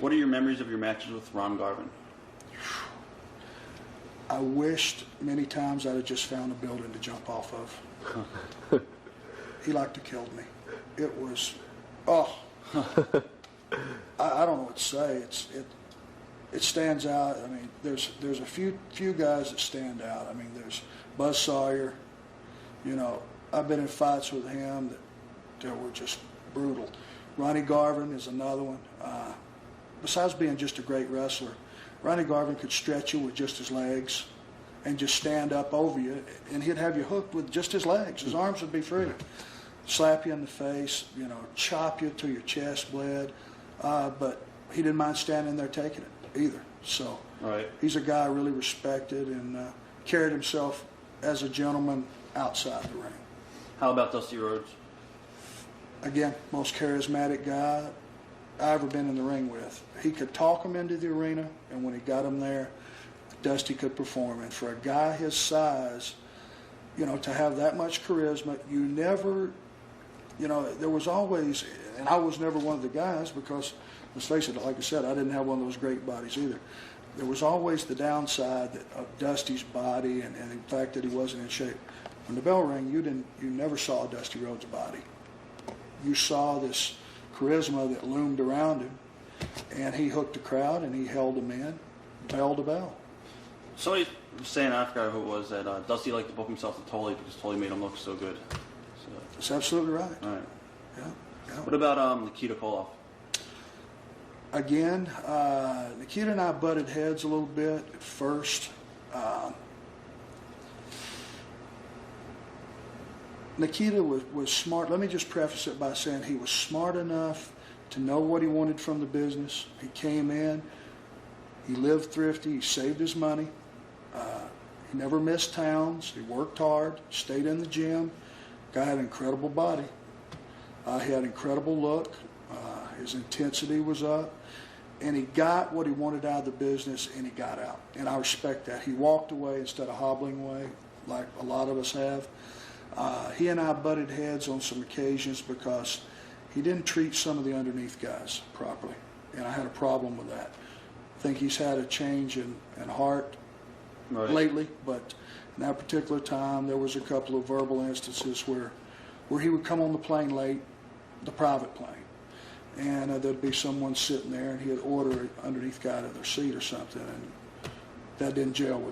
What are your memories of your matches with Ron Garvin? I wished many times I'd have just found a building to jump off of. He liked to kill me. It was, I don't know what to say. It stands out. I mean, there's a few guys that stand out. I mean, there's Buzz Sawyer. You know, I've been in fights with him that were just brutal. Ronnie Garvin is another one. Besides being just a great wrestler, Ronnie Garvin could stretch you with just his legs and just stand up over you, and he'd have you hooked with just his legs. His arms would be free. Slap you in the face, you know, chop you till your chest bled. But he didn't mind standing there taking it either. So he's a guy I really respected and carried himself as a gentleman outside the ring. How about Dusty Rhodes? Again, most charismatic guy I ever been in the ring with. He could talk him into the arena, and when he got him there, Dusty could perform. And for a guy his size, you know, to have that much charisma, you never, you know, there was always, and I was never one of the guys because, let's face it, like I said, I didn't have one of those great bodies either. There was always the downside of Dusty's body and the fact that he wasn't in shape. When the bell rang, you never saw Dusty Rhodes' body. You saw this charisma that loomed around him, and he hooked the crowd and he held them in, held the bell. Somebody was saying, I forgot who it was, that Dusty liked to book himself to Tully because Tully made him look so good. So. That's absolutely right. All right. Yeah. What about Nikita Koloff? Again, Nikita and I butted heads a little bit at first. Nikita was smart. Let me just preface it by saying he was smart enough to know what he wanted from the business. He came in, he lived thrifty, he saved his money. He never missed towns. He worked hard, stayed in the gym. Guy had an incredible body. He had an incredible look. His intensity was up. And he got what he wanted out of the business, and he got out. And I respect that. He walked away instead of hobbling away, like a lot of us have. He and I butted heads on some occasions because he didn't treat some of the underneath guys properly, and I had a problem with that. I think he's had a change in heart lately, but in that particular time, there was a couple of verbal instances where he would come on the plane late, the private plane, and there'd be someone sitting there, and he'd order an underneath guy to their seat or something, and that didn't gel